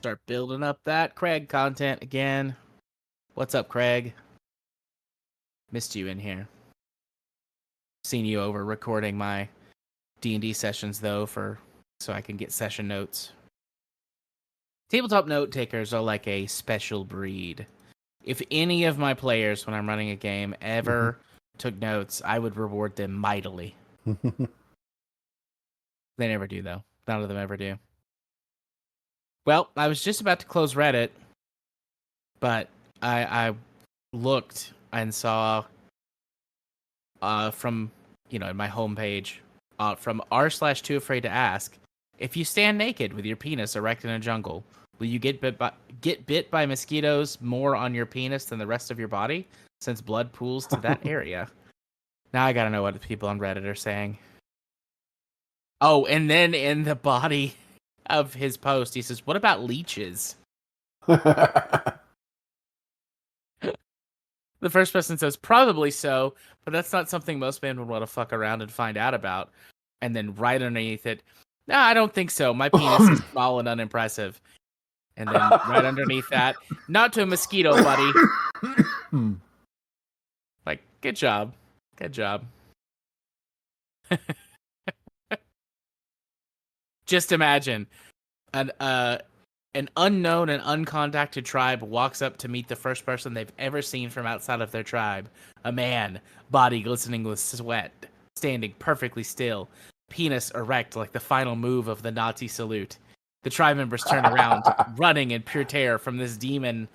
Start building up that Craig content again. What's up, Craig? Missed you in here. Seen you over recording my D&D sessions, though, so I can get session notes. Tabletop note takers are like a special breed. If any of my players, when I'm running a game, ever took notes, I would reward them mightily. They never do, though. None of them ever do. Well, I was just about to close Reddit, but I looked and saw from, in my homepage, from r/too afraid to ask, if you stand naked with your penis erect in a jungle, will you get bit by mosquitoes more on your penis than the rest of your body, since blood pools to that area? Now I gotta know what the people on Reddit are saying. Oh, and then in the body of his post, he says, "What about leeches?" The first person says, "Probably so, but that's not something most men would want to fuck around and find out about." And then right underneath it, "No, I don't think so. My penis is small and unimpressive." And then right underneath that, "Not to a mosquito, buddy." Like, good job. Good job. Just imagine an unknown and uncontacted tribe walks up to meet the first person they've ever seen from outside of their tribe. A man, body glistening with sweat, standing perfectly still, penis erect like the final move of the Nazi salute. The tribe members turn around, running in pure terror from this demon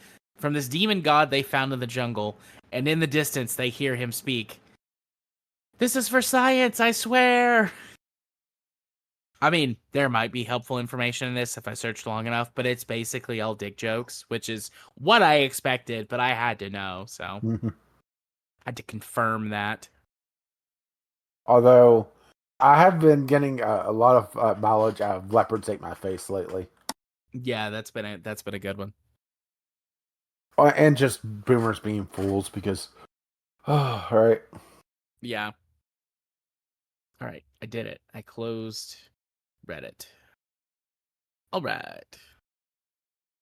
god they found in the jungle, and in the distance they hear him speak. "This is for science, I swear!" I mean, there might be helpful information in this if I searched long enough, but it's basically all dick jokes, which is what I expected, but I had to know, so I had to confirm that. Although, I have been getting a lot of mileage out of leopards ate my face lately. Yeah, that's been a good one. And just boomers being fools because, all right. Yeah. All right, I did it. I closed Reddit. All right.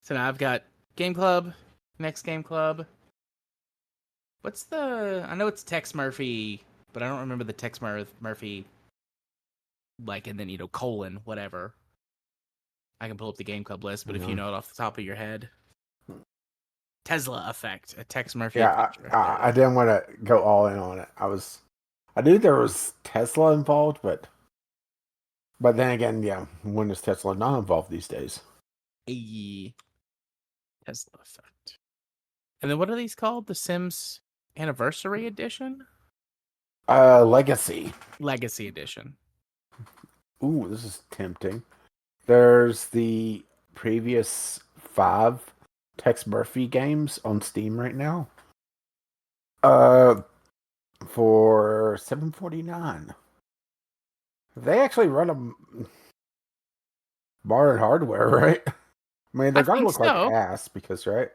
So now I've got Game Club, next Game Club. I know it's Tex Murphy, but I don't remember the Tex Murphy, and then, colon, whatever. I can pull up the Game Club list, but if you know it off the top of your head. Tesla Effect, a Tex Murphy adventure. I didn't want to go all in on it. I knew there was Tesla involved, but then again, yeah, when is Tesla not involved these days? Tesla Effect. And then what are these called? The Sims Anniversary Edition? Legacy. Legacy Edition. Ooh, this is tempting. There's the previous 5 Tex Murphy games on Steam right now. For $7.49. They actually run them modern hardware, right? I mean, they're gonna look like ass because, right?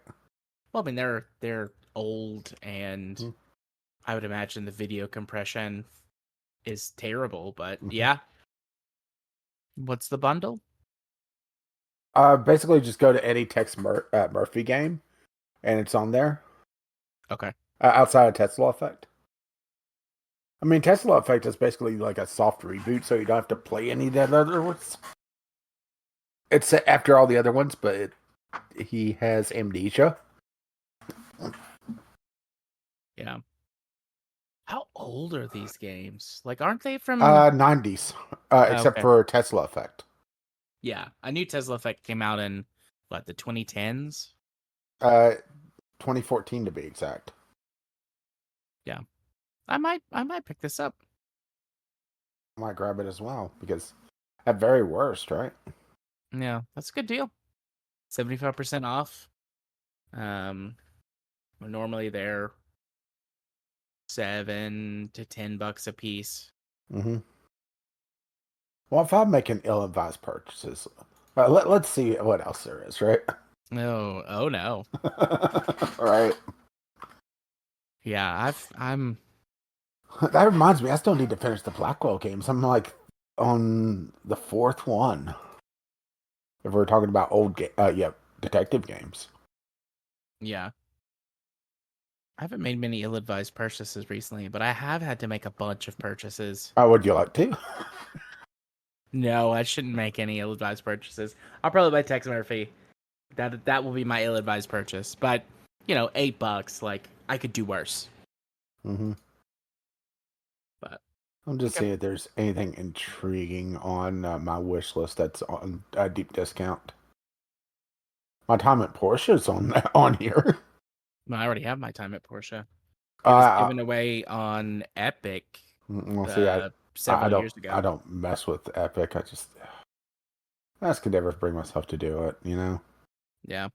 Well, I mean, they're old, and I would imagine the video compression is terrible. But yeah, what's the bundle? Basically, just go to any Tex Murphy game, and it's on there. Okay. Outside of Tesla Effect. I mean, Tesla Effect is basically like a soft reboot, so you don't have to play any of the other ones. It's after all the other ones, but he has amnesia. Yeah. How old are these games? Like, aren't they from 90s? Except for Tesla Effect. Yeah, I knew Tesla Effect came out in the 2010s. 2014 to be exact. Yeah, I might pick this up. I might grab it as well because at very worst, right? Yeah, that's a good deal. 75% off. Normally they're $7 to $10 a piece. Well, if I'm making ill-advised purchases, let's see what else there is, right? No, oh no. Right. Yeah, I'm. That reminds me, I still need to finish the Blackwell games. I'm like on the 4th one. If we're talking about old game, detective games. Yeah. I haven't made many ill-advised purchases recently, but I have had to make a bunch of purchases. Would you like to? No, I shouldn't make any ill-advised purchases. I'll probably buy Tex Murphy. That will be my ill-advised purchase. But, $8, like, I could do worse. Mm-hmm. But I'm just okay. seeing if there's anything intriguing on my wish list that's on a deep discount. My time at Porsche's on here. Well, I already have my time at Porsche. It was Uh, given away on Epic we'll see. I several don't years I ago. don't mess with Epic. I just could never bring myself to do it. Yeah.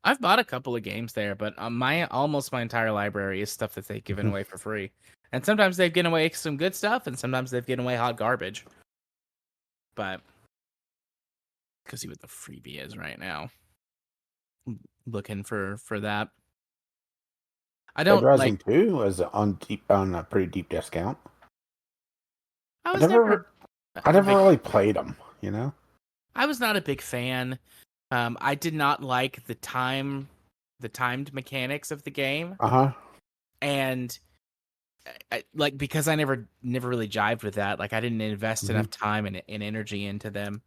I've bought a couple of games there, but almost my entire library is stuff that they've given away for free. And sometimes they've given away some good stuff, and sometimes they've given away hot garbage. But because see what the freebie is right now. Looking for that. I Dead don't like. Rising 2 is on a pretty deep discount. I I was never never I a never big. really played them. I was not a big fan. I did not like the timed mechanics of the game, Uh-huh. and because I never really jived with that. Like I didn't invest Hmm. enough time and energy into them.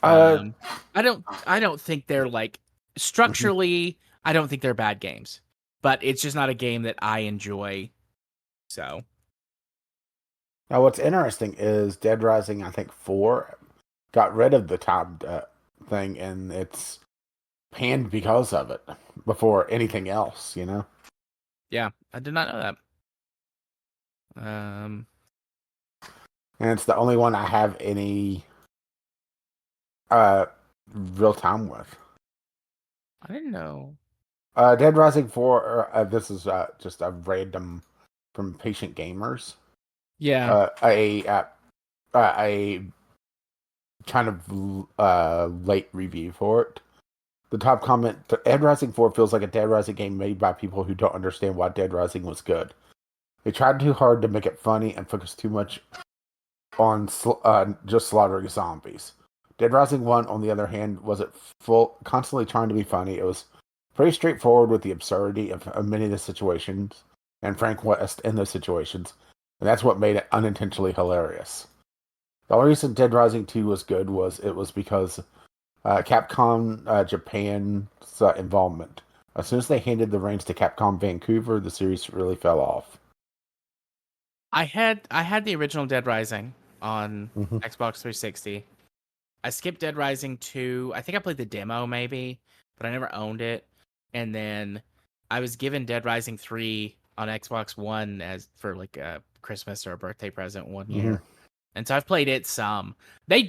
Uh, Um, I don't think they're like mhm. structurally. I don't think they're bad games, but it's just not a game that I enjoy. So Now what's interesting is Dead Rising, I think 4 got rid of the top thing, and it's panned because of it before anything else. yeah, I did not know that. Um, And it's the only one I have any uh real time with. I didn't know. Dead Rising 4, this is just a random from Patient Gamers. Yeah, A kind of late review for it. The top comment: Dead Rising 4 feels like a Dead Rising game made by people who don't understand why Dead Rising was good. They tried too hard to make it funny and focused too much on just slaughtering zombies. Dead Rising 1, on the other hand, wasn't constantly trying to be funny. It was pretty straightforward with the absurdity of many of the situations and Frank West in those situations, and that's what made it unintentionally hilarious. The only reason Dead Rising 2 was good was because Capcom Japan's involvement. As soon as they handed the reins to Capcom Vancouver, the series really fell off. I had the original Dead Rising on Mm-hmm. Xbox 360. I skipped Dead Rising 2. I think I played the demo maybe, but I never owned it. And then I was given Dead Rising 3 on Xbox One as for like a Christmas or a birthday present one Mm-hmm. year. And so I've played it some. They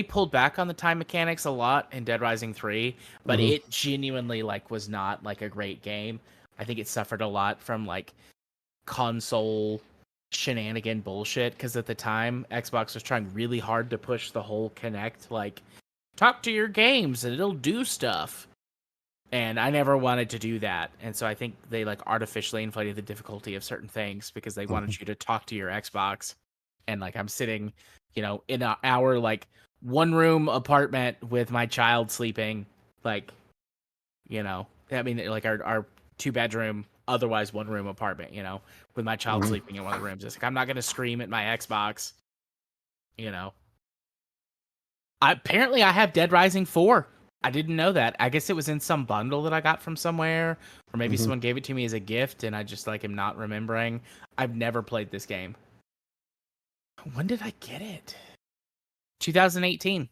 pulled back on the time mechanics a lot in Dead Rising 3, but Mm-hmm. it genuinely like was not like a great game. I think it suffered a lot from like console shenanigan bullshit because at the time Xbox was trying really hard to push the whole Connect like talk to your games and it'll do stuff. And I never wanted to do that. And so I think they like artificially inflated the difficulty of certain things because they Mm-hmm. wanted you to talk to your Xbox. And like I'm sitting, in our like one room apartment with my child sleeping, like, I mean like our 2 bedroom, otherwise one room apartment, with my child Mm-hmm. sleeping in one of the rooms. It's like I'm not gonna scream at my Xbox, you know. Apparently, I have Dead Rising 4. I didn't know that. I guess it was in some bundle that I got from somewhere, or maybe Mm-hmm. someone gave it to me as a gift, and I just like am not remembering. I've never played this game. When did I get it? 2018.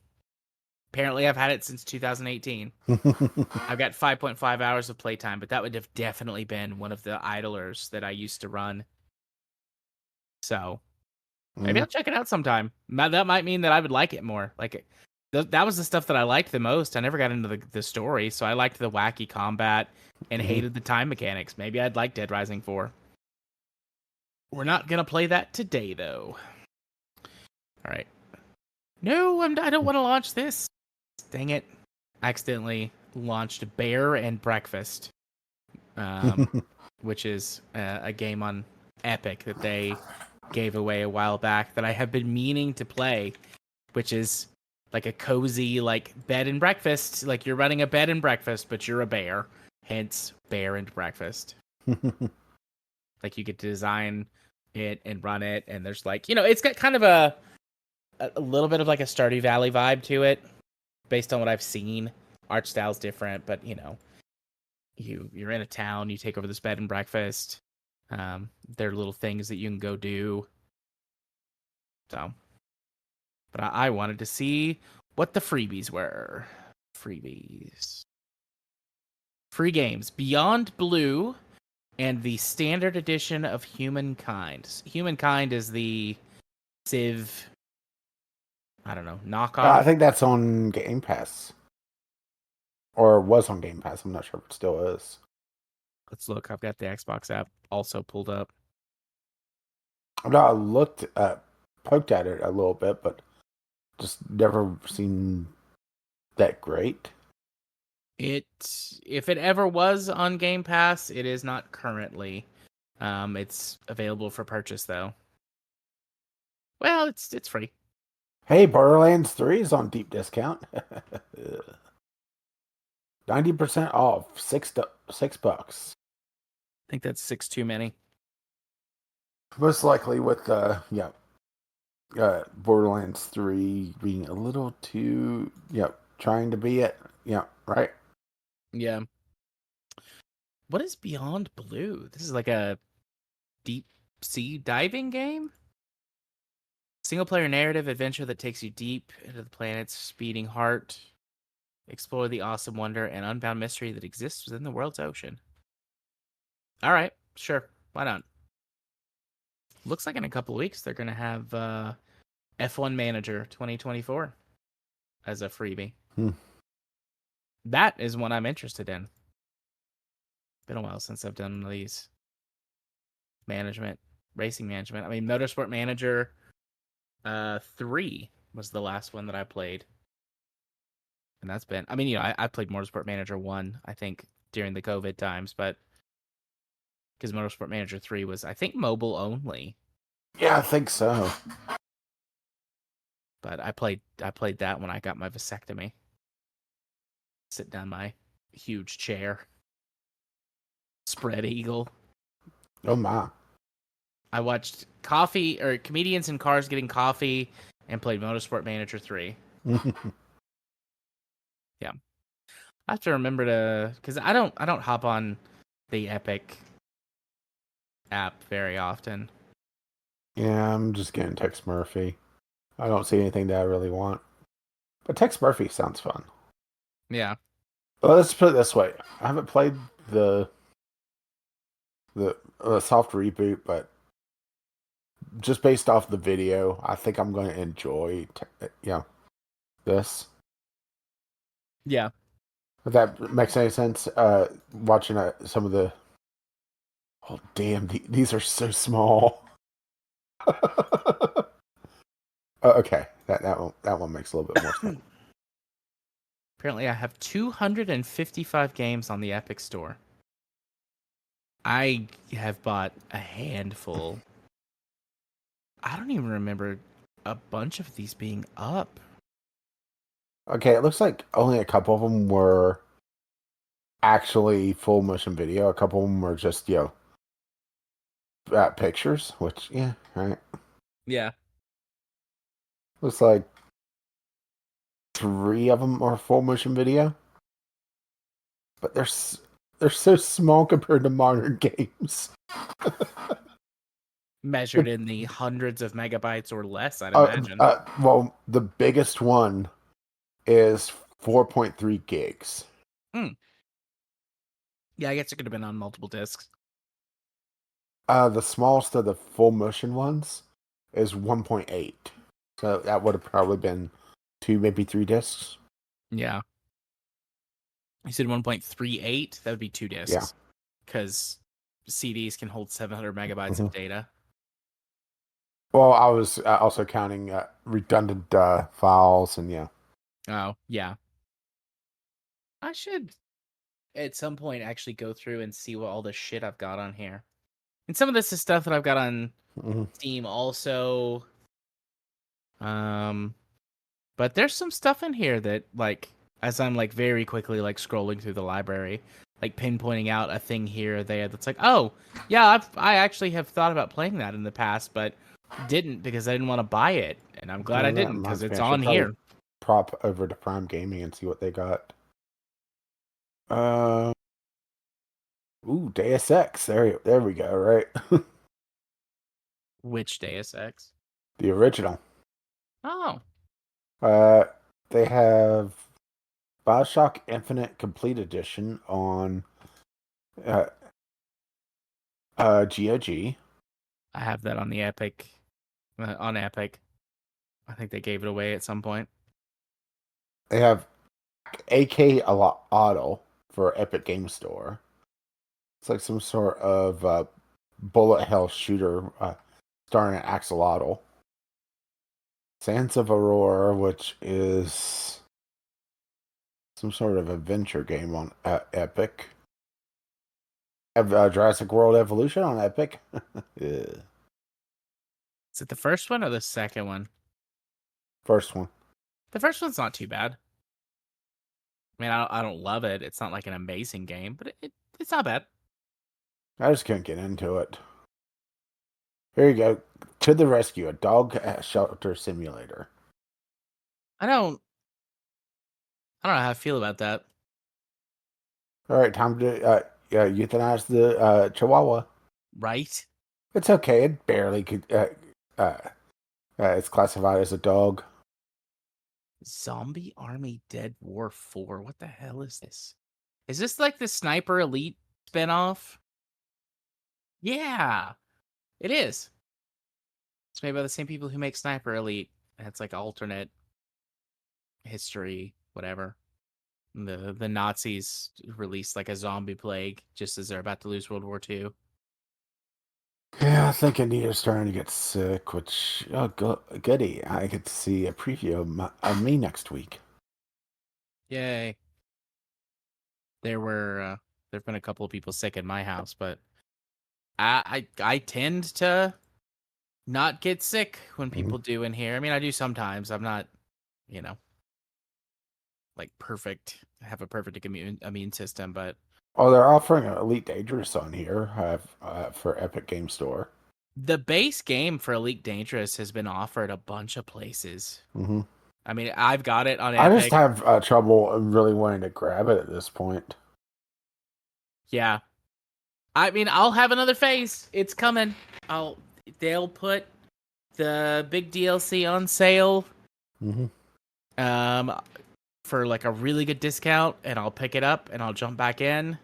Apparently, I've had it since 2018. I've got 5.5 hours of playtime, but that would have definitely been one of the idlers that I used to run. So maybe Mm-hmm. I'll check it out sometime. That might mean that I would like it more. Like that was the stuff that I liked the most. I never got into the story, so I liked the wacky combat and Mm-hmm. hated the time mechanics. Maybe I'd like Dead Rising 4. We're not gonna play that today, though. All right. No, I don't want to launch this. Dang it! I accidentally launched Bear and Breakfast, which is a game on Epic that they gave away a while back that I have been meaning to play, which is like a cozy like bed and breakfast. Like you're running a bed and breakfast, but you're a bear. Hence, bear and breakfast. Like you get to design it and run it, and there's like it's got kind of a little bit of like a Stardew Valley vibe to it, based on what I've seen. Art style's different, but you're in a town, you take over this bed and breakfast. There are little things that you can go do. So, but I wanted to see what the freebies were. Freebies. Free games. Beyond Blue and the standard edition of Humankind. Humankind is the Civ, I don't know, I knockoff. think that's on Game Pass. Or was on Game Pass. I'm not sure if it still is. Let's look. I've got the Xbox app also pulled up. I looked poked at it a little bit, but just never seen that great. If it ever was on Game Pass, it is not currently. It's available for purchase though. Well, it's free. Hey, Borderlands 3 is on deep discount. 90% off. $6. I think that's 6 too many. Most likely with Borderlands 3 being a little too trying to be it. Yeah, right. Yeah. What is Beyond Blue? This is like a deep sea diving game? Single player narrative adventure that takes you deep into the planet's beating heart. Explore the awesome wonder and unbound mystery that exists within the world's ocean. All right, sure. Why not? Looks like in a couple weeks they're going to have F1 Manager 2024 as a freebie. That is one I'm interested in. Been a while since I've done these racing management. I mean, Motorsport Manager 3 was the last one that I played. And that's been, I played Motorsport Manager 1, I think, during the COVID times, but because Motorsport Manager 3 was, I think, mobile only. Yeah, I think so. But I played that when I got my vasectomy. Sit down my huge chair. Spread eagle. Oh my. I watched comedians in cars getting coffee and played Motorsport Manager 3. Yeah. I have to remember because I don't hop on the Epic app very often. Yeah, I'm just getting Tex Murphy. I don't see anything that I really want. But Tex Murphy sounds fun. Yeah. Well, let's put it this way. I haven't played the soft reboot, but just based off the video, I think I'm going to enjoy this. Yeah. If that makes any sense, watching some of the... Oh, damn, these are so small. Okay, that one makes a little bit more sense. Apparently, I have 255 games on the Epic Store. I have bought a handful. I don't even remember a bunch of these being up. Okay, it looks like only a couple of them were actually full motion video. A couple of them were just, pictures, which, yeah, right. Yeah. Looks like 3 of them are full motion video. But they're so small compared to modern games. Measured in the hundreds of megabytes or less, I'd imagine. Well, the biggest one is 4.3 gigs. Yeah, I guess it could have been on multiple discs. The smallest of the full motion ones is 1.8. So that would have probably been 2, maybe 3 discs. Yeah. You said 1.38? That would be 2 discs. Yeah. Because CDs can hold 700 megabytes of data. Well, I was also counting redundant files, and yeah. Oh, yeah. I should, at some point, actually go through and see what all the shit I've got on here. And some of this is stuff that I've got on Steam also. But there's some stuff in here that, like, as I'm like very quickly like scrolling through the library, like pinpointing out a thing here or there that's like, oh yeah, I actually have thought about playing that in the past, but didn't because I didn't want to buy it, and I'm glad I Well, that didn't because reminds me, it's I should on probably here. prop over to Prime Gaming and see what they got. Uh, Deus Ex. There we go. Right, Which Deus Ex? the original. Oh, Uh, they have BioShock Infinite Complete Edition on uh, GOG. I have that on the Epic, on Epic. I think they gave it away at some point. They have AK Auto for Epic Game Store. It's like some sort of bullet hell shooter starring Axolotl. Sands of Aurora, which is some sort of adventure game on Epic. Jurassic World Evolution on Epic. Yeah. Is it the first one or the second one? First one. The first one's not too bad. I mean, I don't love it. It's not like an amazing game, but it's not bad. I just couldn't get into it. Here you go. To the Rescue, a dog shelter simulator. I don't I don't know how I feel about that. All right, time to euthanize the Chihuahua. Right? It's okay. It barely could. It's classified as a dog. Zombie Army Dead War 4. What the hell is this? Is this like the Sniper Elite spinoff? Yeah, it is. It's made by the same people who make Sniper Elite. It's like alternate history, whatever. The Nazis released like a zombie plague just as they're about to lose World War II. Yeah, I think Anita's starting to get sick, which, goody. I get to see a preview of me next week. Yay. There've been a couple of people sick in my house, but I tend to not get sick when Mhm. people do in here. I mean, I do sometimes. I'm not, you know, like perfect, have a perfect immune system, but Oh, they're offering an Elite Dangerous on here for Epic Game Store. the base game for Elite Dangerous has been offered a bunch of places. Hmm. I mean, I've got it on I just Epic. have trouble really wanting to grab it at this point. Yeah. I mean, I'll have another phase. It's coming. They'll put the big DLC on sale Hmm. um for like a really good discount, and I'll pick it up and I'll jump back in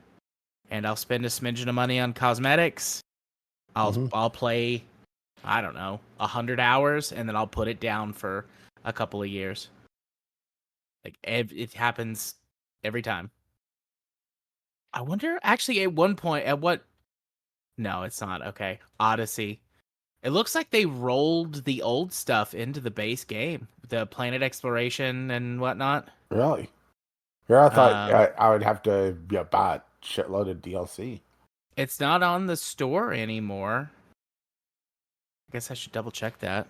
and I'll spend a smidgen of money on cosmetics. Hmm. I'll play, I don't know, 100 hours, and then I'll put it down for a couple of years. Like it happens every time. I wonder actually at one point at what no, it's not. Okay. Odyssey. It looks like they rolled the old stuff into the base game, the planet exploration and whatnot. Really? Yeah, I thought Um, I would have to buy a shitload of DLC. it's not on the store anymore. I guess I should double check that.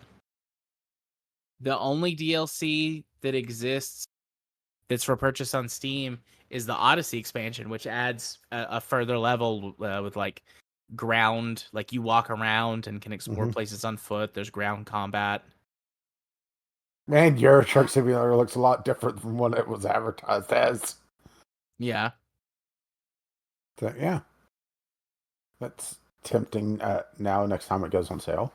The only DLC that exists that's for purchase on Steam is the Odyssey expansion, which adds a further level with like ground, like you walk around and can explore Hmm. places on foot. There's ground combat. Man, Euro Truck Simulator looks a lot different from what it was advertised as. Yeah. So, yeah, that's tempting now next time it goes on sale.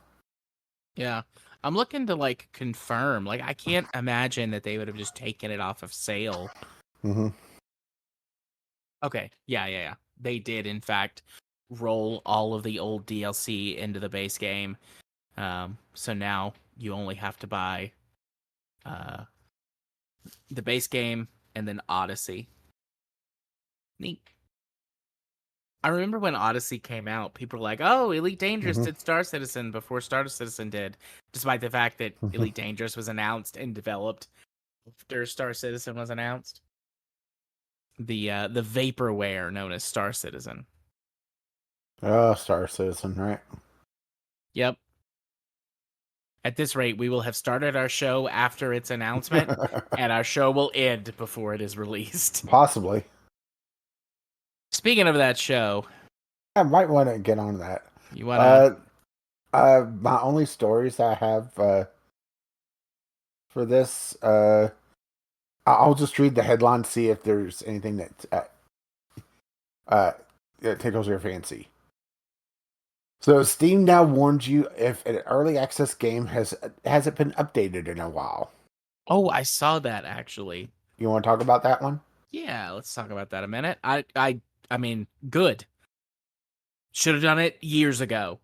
Yeah. I'm looking to like confirm. Like I can't imagine that they would have just taken it off of sale. Hmm. Okay. Yeah. They did in fact roll all of the old DLC into the base game. So now you only have to buy uh the base game and then Odyssey. Neat. I remember when Odyssey came out, people were like, "Oh, Elite Dangerous Hmm. did Star Citizen before Star Citizen did," despite the fact that Hmm. Elite Dangerous was announced and developed after Star Citizen was announced. The vaporware known as Star Citizen. Oh, Star Citizen, right? Yep. At this rate, we will have started our show after its announcement, and our show will end before it is released. Possibly. Speaking of that show, I might want to get on that. you wanna? My only stories I have for this, I'll just read the headline, see if there's anything that tickles your fancy. So Steam now warns you if an early access game hasn't been updated in a while. Oh, I saw that actually. You want to talk about that one? Yeah, let's talk about that a minute. I mean, good. Should have done it years ago.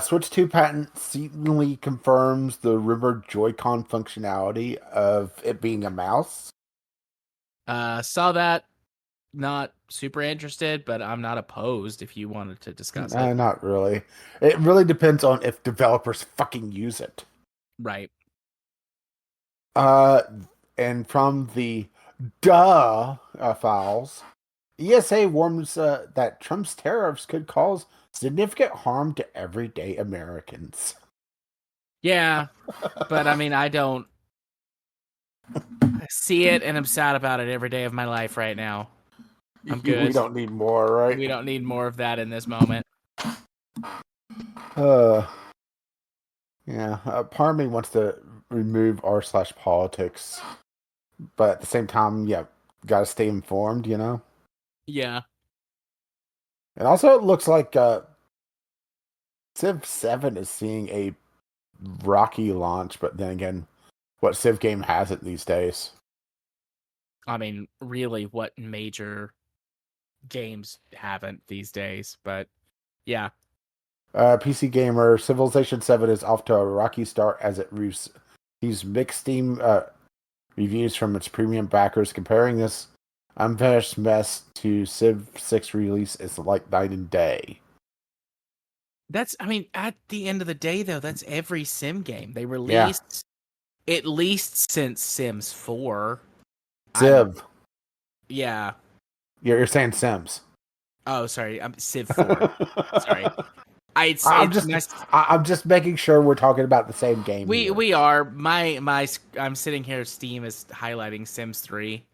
Switch 2 patent seemingly confirms the rumored Joy-Con functionality of it being a mouse. Saw that. Not super interested, but I'm not opposed if you wanted to discuss it. Not really. It really depends on if developers fucking use it. Right. And from the files, ESA warns that Trump's tariffs could cause significant harm to everyday Americans. Yeah, but I mean, I don't see it, and I'm sad about it every day of my life right now. I'm good. We don't need more, right? We don't need more of that in this moment. Yeah. Part of me wants to remove r/politics, but at the same time, yeah, gotta stay informed, you know? Yeah. And also, it looks like Civ 7 is seeing a rocky launch, but then again, what Civ game has it these days? I mean, really, what major games haven't these days? But yeah. PC Gamer, Civilization 7 is off to a rocky start as it receives mixed Steam reviews from its premium backers. Comparing this unfinished mess to Civ 6 release is like night and day. I mean, at the end of the day, though, that's every Sim game. They released at least since Sims 4. Civ. Yeah. You're saying Sims. Oh, sorry. I'm Civ 4. Sorry. I'm just making sure we're talking about the same game. We are. I'm sitting here. Steam is highlighting Sims 3.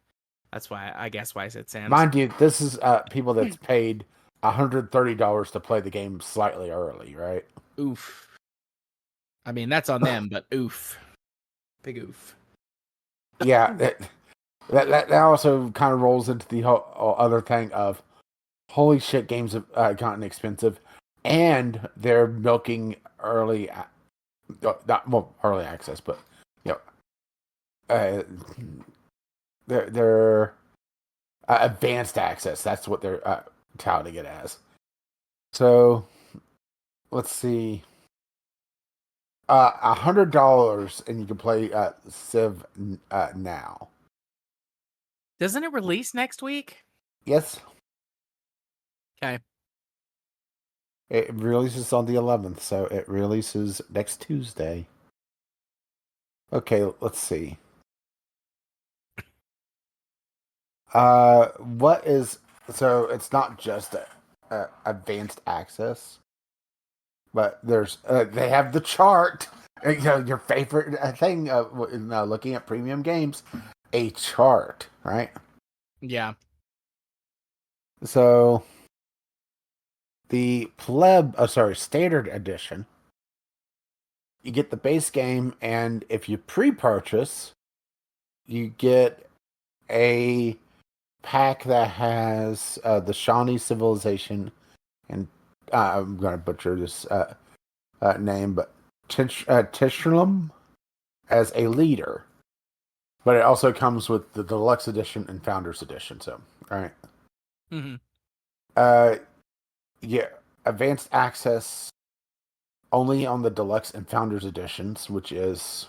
That's why I said Sims. Mind you, this is people that's paid $130 to play the game slightly early, right? Oof. I mean, that's on them, but oof. Big oof. Yeah, that also kind of rolls into the whole other thing of holy shit, games have gotten expensive, and they're milking early, early access, but you know, they're advanced access. That's what they're touting it as. So let's see. $100 and you can play Civ now. Doesn't it release next week? Yes. Okay. It releases on the 11th, so it releases next Tuesday. Okay, let's see. So it's not just advanced access, but there's they have the chart. You know, your favorite thing looking at premium games, a chart, right? Yeah. So the standard edition, you get the base game, and if you pre-purchase, you get a pack that has the Shawnee Civilization, and I'm going to butcher this name, but Tishralum as a leader. But it also comes with the Deluxe Edition and Founders Edition, so, right? Mm-hmm. Yeah, advanced access only on the Deluxe and Founders Editions, which is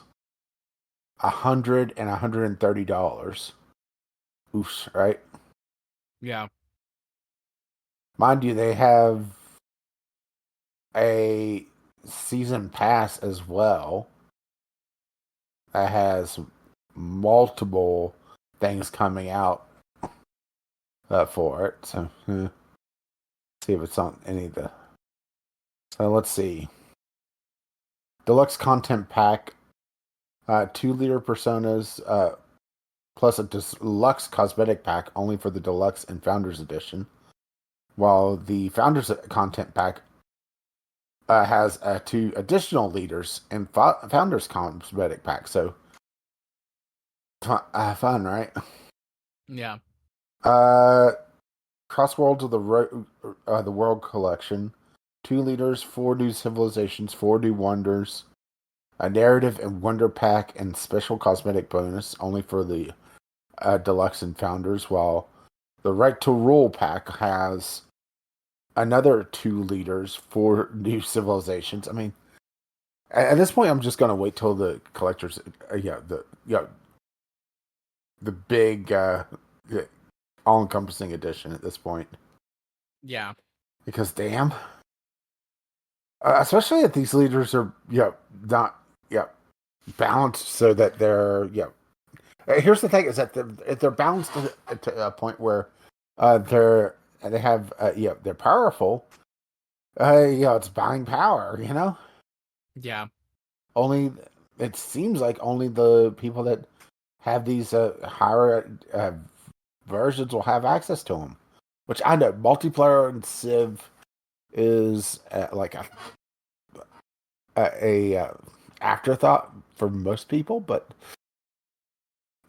$100 and $130. Oof, right? Yeah. Mind you, they have a season pass as well that has multiple things coming out for it. So, see if it's on any of the. So let's see. Deluxe content pack, 2 leader personas, plus a deluxe cosmetic pack only for the deluxe and founders edition. While the founders content pack has 2 additional leaders and founders cosmetic pack. So fun, right? Yeah. Cross Worlds of the World Collection, 2 leaders, 4 new civilizations, 4 new wonders, a narrative and wonder pack, and special cosmetic bonus only for the deluxe and founders. While the Right to Rule pack has another 2 leaders, 4 new civilizations. I mean, at this point, I'm just gonna wait till the collectors, the big, all-encompassing edition at this point. Yeah. Because damn, especially if these leaders are, not, balanced so that they're, Here's the thing: is that if they're balanced to a point where, they have, they're powerful. It's buying power. Yeah. Only it seems like only the people that have these higher versions will have access to them. Which I know multiplayer in Civ is like a afterthought for most people, but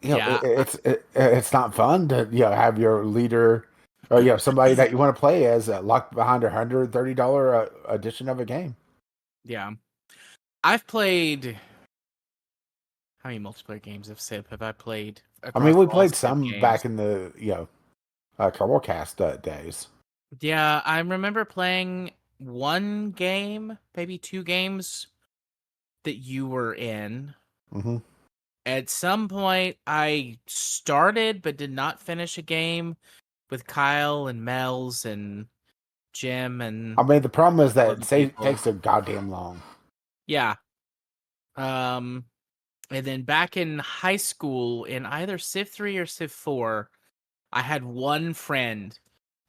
Yeah. it's not fun to have your leader or somebody that you want to play as locked behind $130 edition of a game. Yeah. I've played. How many multiplayer games of Civ have I played I mean, across we all played Civ some games? back in the Cast days. Yeah, I remember playing one game, maybe 2 games that you were in. Mm-hmm. At some point, I started but did not finish a game with Kyle and Mel's and Jim and I mean, the problem is that other it people. takes so goddamn long. Yeah. Um, and then back in high school, in either Civ 3 or Civ 4, I had one friend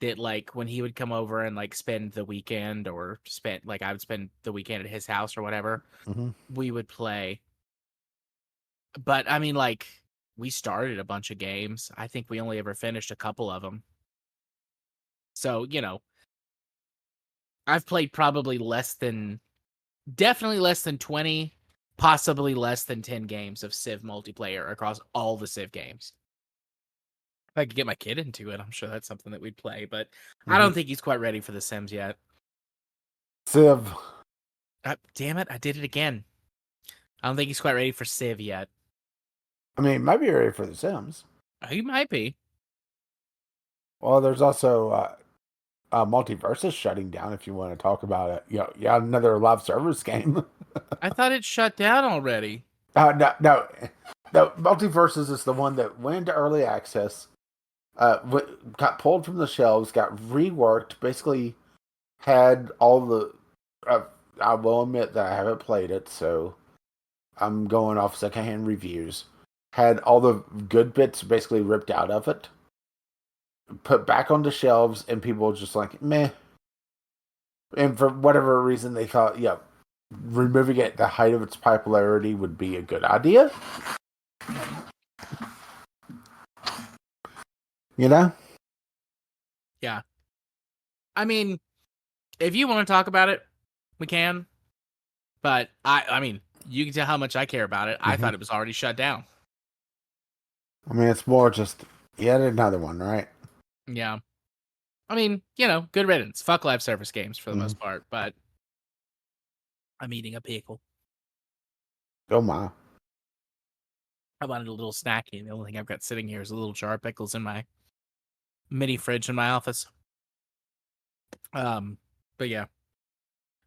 that, like, when he would come over and, like, spend the weekend or I would spend the weekend at his house or whatever, Mm-hmm. we would play. But, I mean, like, we started a bunch of games. I think we only ever finished a couple of them. So, I've played probably definitely less than 20, possibly less than 10 games of Civ multiplayer across all the Civ games. If I could get my kid into it, I'm sure that's something that we'd play, but I Mm-hmm. don't think he's quite ready for The Sims yet. Civ. Damn it, I did it again. I don't think he's quite ready for Civ yet. I mean, might be ready for The Sims. He might be. Well, there's also Multiversus shutting down. If you want to talk about it, another live service game. I thought it shut down already. No. Multiversus is the one that went into early access, got pulled from the shelves, got reworked. Basically, had all the. I will admit that I haven't played it, so I'm going off secondhand reviews. Had all the good bits basically ripped out of it, put back on the shelves, and people were just like, meh. And for whatever reason, they thought, removing it at the height of its popularity would be a good idea. You know? Yeah. I mean, if you want to talk about it, we can. But I mean, you can tell how much I care about it. I Mm-hmm. thought it was already shut down. I mean, it's more just yet another one, right? Yeah. I mean, good riddance. Fuck live service games for the Mm-hmm. most part, but I'm eating a pickle. Oh my. I wanted a little snacky. The only thing I've got sitting here is a little jar of pickles in my mini fridge in my office. But yeah.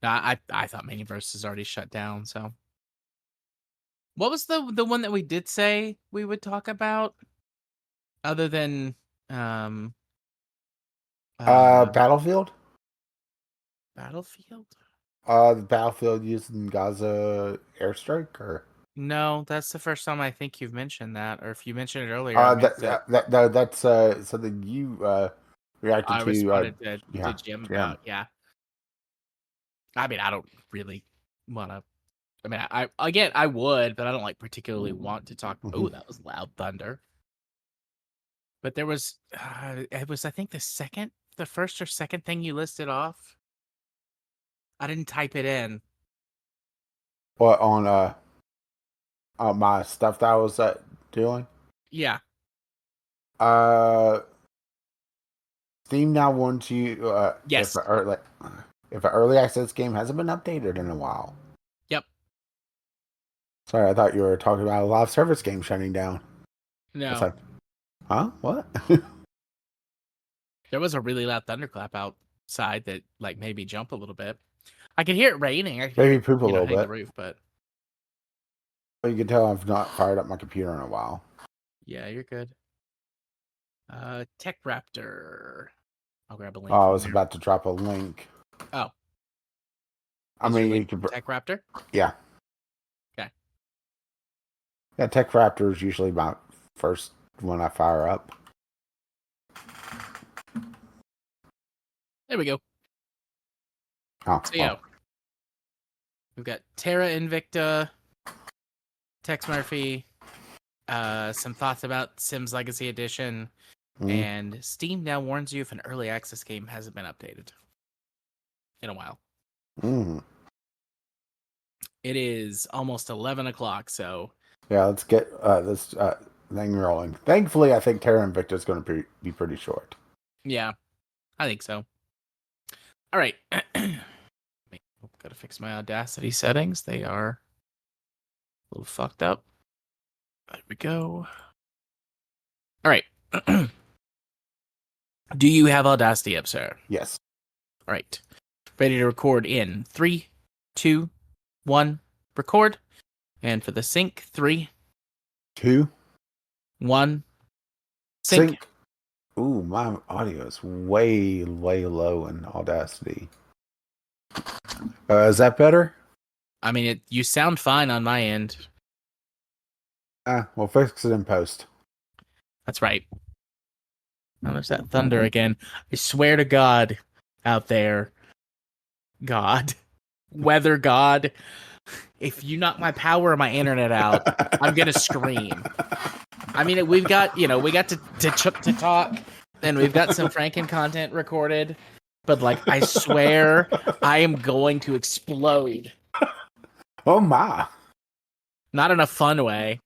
No, I thought Miniverse is already shut down, so. What was the one that we did say we would talk about? Other than um Battlefield? Battlefield? The Battlefield using Gaza airstrike, or No, that's the first time I think you've mentioned that, or if you mentioned it earlier, I missed it. that's something you reacted I to. responded to Yeah, Jim Jim. about, yeah. I mean, I don't really want to I mean, I would, but I don't like particularly want to talk. Oh, that was loud thunder. But there was, it was, I think the first or second thing you listed off. I didn't type it in. What on my stuff that I was doing? Yeah. Steam now wants you Yes. if an early access game hasn't been updated in a while. Yep. Sorry, I thought you were talking about a live service game shutting down. I was No. like, huh? What? There was a really loud thunderclap outside that like made me jump a little bit. I could hear it raining. I could hear Maybe it, poop a little hitting the bit. roof, but But you can tell I've not fired up my computer in a while. yeah, you're good. Tech Raptor. I'll grab a link. Oh, I From was there. about to drop a link. Oh. I Is mean, your you link could. Tech Raptor? Yeah. Okay. Yeah, Tech Raptor is usually my first one I fire up. There we go. Oh, So yeah, we've got Terra Invicta, Tex Murphy, some thoughts about Sims Legacy Edition, and Steam now warns you if an early access game hasn't been updated in a while. It is almost 11 o'clock, so yeah, let's get this thing rolling. Thankfully, I think Terra Invicta is going to be pretty short. yeah, I think so. All right. Gotta fix my Audacity settings. They are a little fucked up. There we go. All right. Do you have Audacity up, sir? Yes. All right. Ready to record in 3, 2, 1, record. And for the sync, 3, 2, 1, sync. Ooh, my audio is way low in Audacity. Is that better? I mean, you sound fine on my end. We'll fix it in post. That's right. Now there's that thunder again. I swear to God out there, God, weather God, if you knock my power or my internet out, I'm gonna scream. I mean, we got to talk, and we've got some Franken content recorded, but like, I swear, I am going to explode. Oh my! Not in a fun way.